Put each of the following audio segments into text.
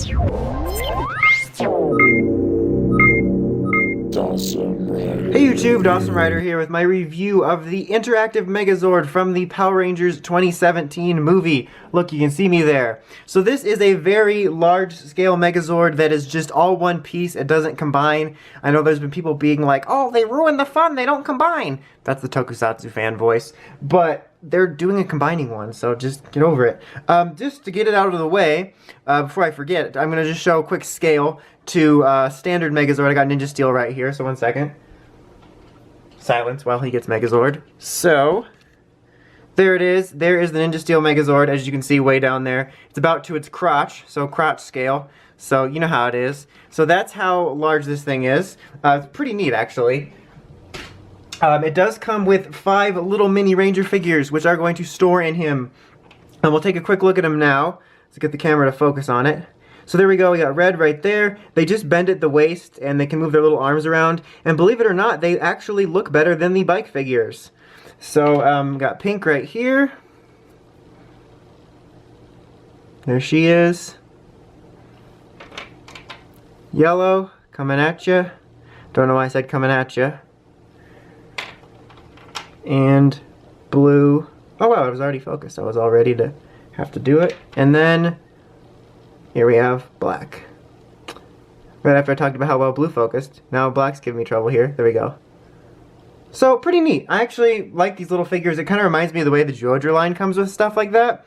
Hey YouTube, Dawson Rider here with my review of the Interactive Megazord from the Power Rangers 2017 movie. Look, you can see me there. So this is a very large-scale Megazord that is just all one piece. It doesn't combine. I know there's been people being like, oh, they ruin the fun, they don't combine. That's the Tokusatsu fan voice. But they're doing a combining one, so just get over it. Just to get it out of the way, before I forget, I'm going to just show a quick scale to standard Megazord. I got Ninja Steel right here, so 1 second. Silence while he gets Megazord. So, there it is. There is the Ninja Steel Megazord, as you can see way down there. It's about to its crotch, so crotch scale. So, you know how it is. So that's how large this thing is. It's pretty neat, actually. It does come with 5 little mini Ranger figures, which are going to store in him. And we'll take a quick look at him now, to get the camera to focus on it. So there we go, we got red right there. They just bend at the waist and they can move their little arms around. And believe it or not, they actually look better than the bike figures. So, got pink right here. There she is. Yellow, coming at ya. Don't know why I said coming at ya. And blue. Oh wow, it was already focused. I was all ready to have to do it. And then here we have black. Right after I talked about how well blue focused, now black's giving me trouble here. There we go. So, pretty neat. I actually like these little figures. It kind of reminds me of the way the JoJo line comes with stuff like that.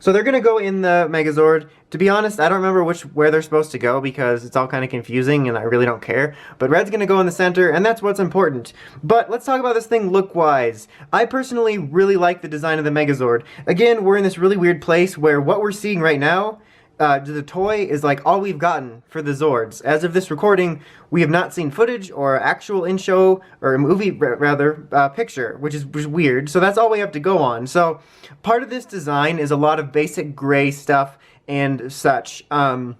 So they're going to go in the Megazord. To be honest, I don't remember where they're supposed to go because it's all kind of confusing and I really don't care. But red's going to go in the center and that's what's important. But let's talk about this thing look-wise. I personally really like the design of the Megazord. Again, we're in this really weird place where what we're seeing right now, the toy is like all we've gotten for the Zords. As of this recording, we have not seen footage or actual in-show, or movie rather, picture, which is weird. So that's all we have to go on. So part of this design is a lot of basic gray stuff and such. I'm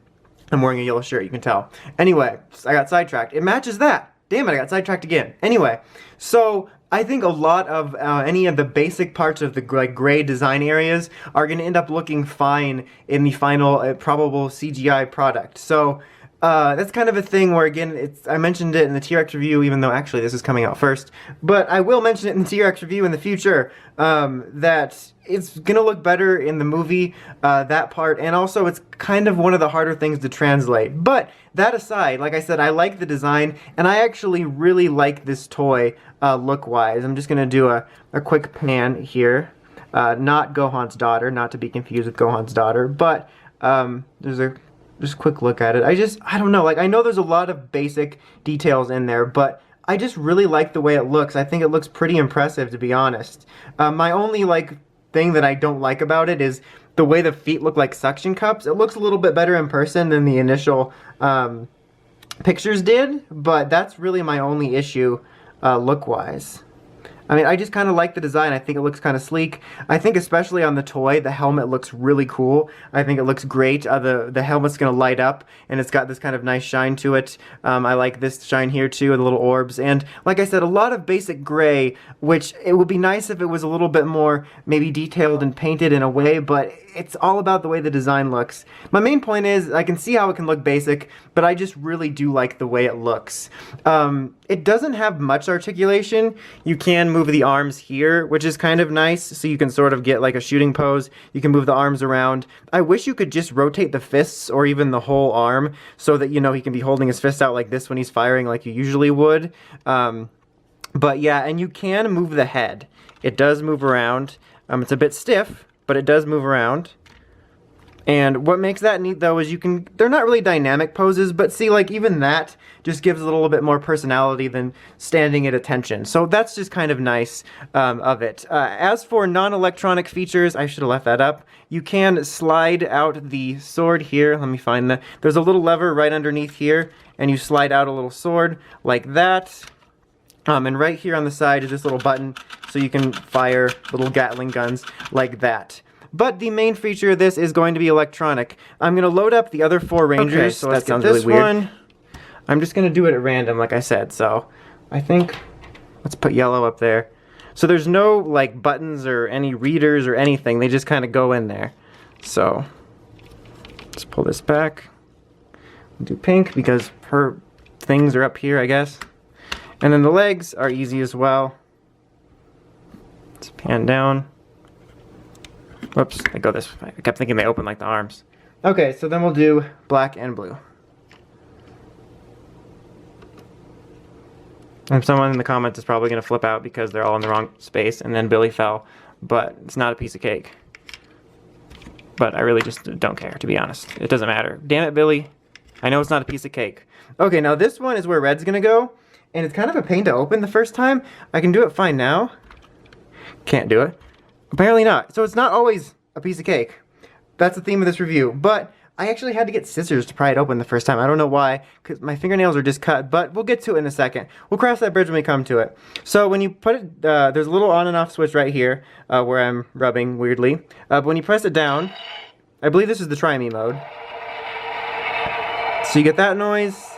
wearing a yellow shirt, you can tell. Anyway, I got sidetracked. It matches that. Damn it, I got sidetracked again. Anyway, so I think a lot of any of the basic parts of the gray design areas are going to end up looking fine in the final probable CGI product. So that's kind of a thing where, again, I mentioned it in the T-Rex review, even though actually this is coming out first. But I will mention it in the T-Rex review in the future, that it's going to look better in the movie, that part, and also it's kind of one of the harder things to translate. But that aside, like I said, I like the design, and I actually really like this toy look-wise. I'm just going to do a quick pan here. Not Gohan's daughter, not to be confused with Gohan's daughter, but there's a just quick look at it. I don't know, like, I know there's a lot of basic details in there, but I just really like the way it looks. I think it looks pretty impressive, to be honest. My only, thing that I don't like about it is the way the feet look like suction cups. It looks a little bit better in person than the initial pictures did, but that's really my only issue look-wise. I mean, I just kind of like the design. I think it looks kind of sleek. I think especially on the toy, the helmet looks really cool. I think it looks great. The helmet's going to light up, and it's got this kind of nice shine to it. I like this shine here, too, and the little orbs. And, like I said, a lot of basic gray, which it would be nice if it was a little bit more maybe detailed and painted in a way, but it's all about the way the design looks. My main point is, I can see how it can look basic, but I just really do like the way it looks. It doesn't have much articulation. You can move the arms here, which is kind of nice, so you can sort of get like a shooting pose. You can move the arms around. I wish you could just rotate the fists or even the whole arm so that, you know, he can be holding his fist out like this when he's firing like you usually would. But yeah, and you can move the head. It does move around. It's a bit stiff, but it does move around. And what makes that neat, though, is they're not really dynamic poses, but see, like, even that just gives it a little bit more personality than standing at attention. So that's just kind of nice of it. As for non-electronic features, I should have left that up. You can slide out the sword here. Let me find there's a little lever right underneath here, and you slide out a little sword like that. And right here on the side is this little button, so you can fire little Gatling guns like that. But the main feature of this is going to be electronic. I'm going to load up the other 4 Rangers. Okay, so that sounds really weird. One. I'm just going to do it at random, like I said. So I think, let's put yellow up there. So there's no, like, buttons or any readers or anything. They just kind of go in there. So Let's pull this back. Do pink because her things are up here, I guess. And then the legs are easy as well. Let's pan down. Whoops, I go this way. I kept thinking they open like the arms. Okay, so then we'll do black and blue. And someone in the comments is probably going to flip out because they're all in the wrong space, and then Billy fell. But it's not a piece of cake. But I really just don't care, to be honest. It doesn't matter. Damn it, Billy. I know it's not a piece of cake. Okay, now this one is where red's going to go. And it's kind of a pain to open the first time. I can do it fine now. Can't do it. Apparently not. So it's not always a piece of cake. That's the theme of this review. But I actually had to get scissors to pry it open the first time. I don't know why, because my fingernails are just cut, but we'll get to it in a second. We'll cross that bridge when we come to it. So when you put it, there's a little on and off switch right here, where I'm rubbing weirdly. But when you press it down, I believe this is the try me mode. So you get that noise.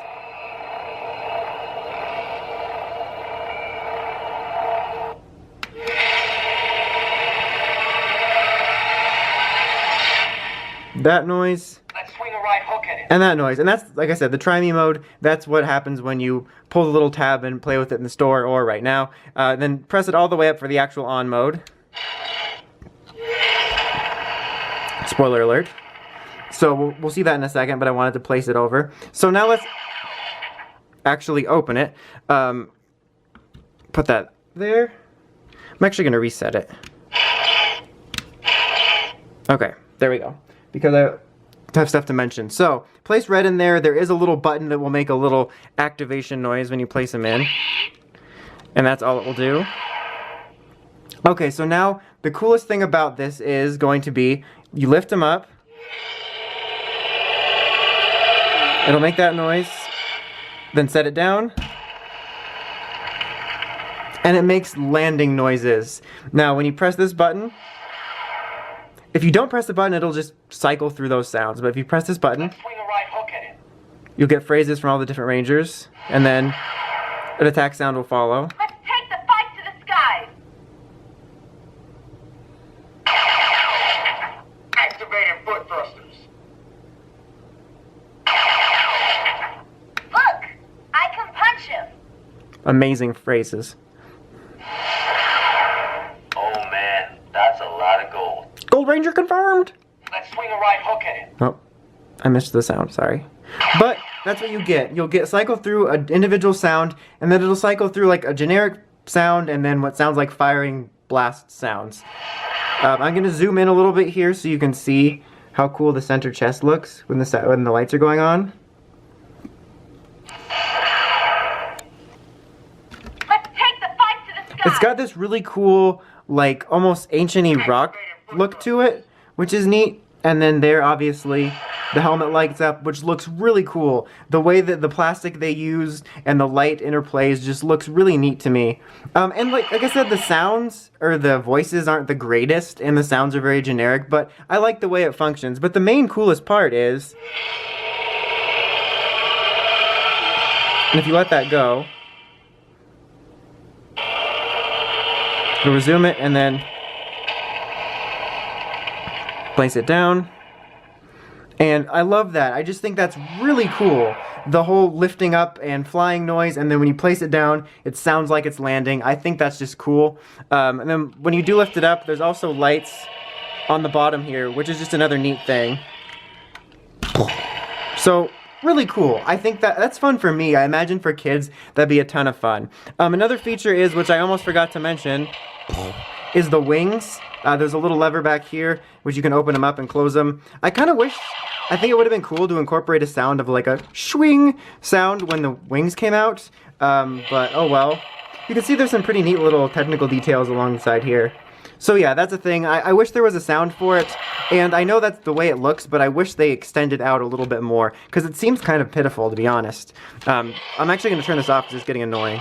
That noise. Let's swing a right hook at it. And that noise. And that's, like I said, the try me mode. That's what happens when you pull the little tab and play with it in the store or right now. Then press it all the way up for the actual on mode. Spoiler alert. So we'll see that in a second, but I wanted to place it over. So now let's actually open it. Put that there. I'm actually going to reset it. Okay, there we go. Because I have stuff to mention. So, place red in there. There is a little button that will make a little activation noise when you place them in. And that's all it will do. Okay, so now the coolest thing about this is going to be, you lift them up. It'll make that noise. Then set it down. And it makes landing noises. Now, when you press this button, if you don't press the button, it'll just cycle through those sounds. But if you press this button, Swing a right hook at it. you'll get phrases from all the different rangers. And then an attack sound will follow. Let's take the fight to the skies. Activating foot thrusters. Look, I can punch him. Amazing phrases. Oh man, that's a lot of gold. Gold Ranger confirmed! Let's swing a right hook at it. Oh, I missed the sound, sorry. But that's what you get. You'll get cycle through an individual sound, and then it'll cycle through like a generic sound, and then what sounds like firing blast sounds. I'm going to zoom in a little bit here so you can see how cool the center chest looks when the lights are going on. Let's take the fight to the skies. It's got this really cool, like, almost ancient-y rock look to it, which is neat. And then there, obviously, the helmet lights up, which looks really cool. The way that the plastic they used and the light interplays just looks really neat to me. And like I said, the sounds, or the voices aren't the greatest, and the sounds are very generic, but I like the way it functions. But the main coolest part is, and if you let that go, you'll resume it, and then place it down. And I love that. I just think that's really cool. The whole lifting up and flying noise, and then when you place it down, it sounds like it's landing. I think that's just cool. And then when you do lift it up, there's also lights on the bottom here, which is just another neat thing. So, really cool. I think that's fun for me. I imagine for kids, that'd be a ton of fun. Another feature is, which I almost forgot to mention, is the wings. There's a little lever back here, which you can open them up and close them. I think it would have been cool to incorporate a sound of like a swing sound when the wings came out, but oh well. You can see there's some pretty neat little technical details along the side here. So yeah, that's a thing. I wish there was a sound for it, and I know that's the way it looks, but I wish they extended out a little bit more, because it seems kind of pitiful, to be honest. I'm actually going to turn this off because it's getting annoying.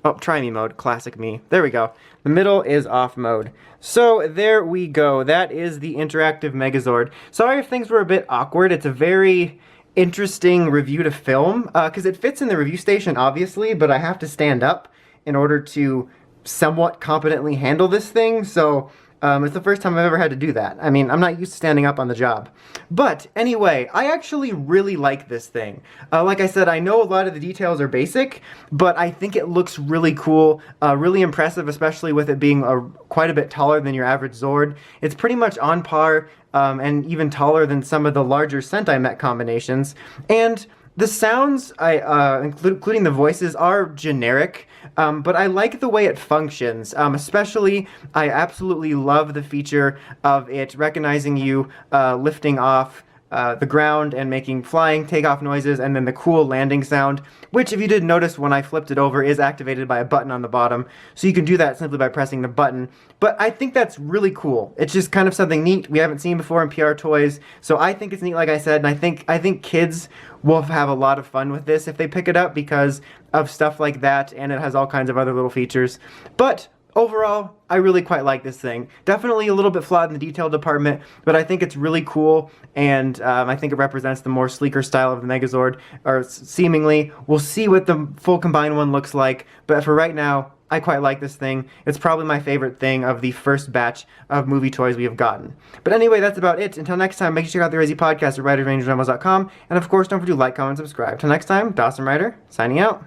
Oh, try me mode, classic me. There we go. The middle is off mode. So there we go. That is the Interactive Megazord. Sorry if things were a bit awkward. It's a very interesting review to film, because it fits in the review station, obviously, but I have to stand up in order to somewhat competently handle this thing. So It's the first time I've ever had to do that. I mean, I'm not used to standing up on the job. But anyway, I actually really like this thing. Like I said, I know a lot of the details are basic, but I think it looks really cool, really impressive, especially with it being quite a bit taller than your average Zord. It's pretty much on par and even taller than some of the larger Sentai mech combinations. And the sounds, including the voices, are generic, but I like the way it functions. Especially, I absolutely love the feature of it recognizing you lifting off the ground and making flying takeoff noises, and then the cool landing sound, which, if you did notice when I flipped it over, is activated by a button on the bottom. So you can do that simply by pressing the button. But I think that's really cool. It's just kind of something neat we haven't seen before in PR toys. So I think it's neat, like I said, and I think kids will have a lot of fun with this if they pick it up because of stuff like that, and it has all kinds of other little features. But overall, I really quite like this thing. Definitely a little bit flawed in the detail department, but I think it's really cool, and I think it represents the more sleeker style of the Megazord, or seemingly. We'll see what the full combined one looks like, but for right now, I quite like this thing. It's probably my favorite thing of the first batch of movie toys we have gotten. But anyway, that's about it. Until next time, make sure you check out the Razy Podcast at WritersRangeRamos.com, and of course, don't forget to like, comment, subscribe. Till next time, Dawson Ryder, signing out.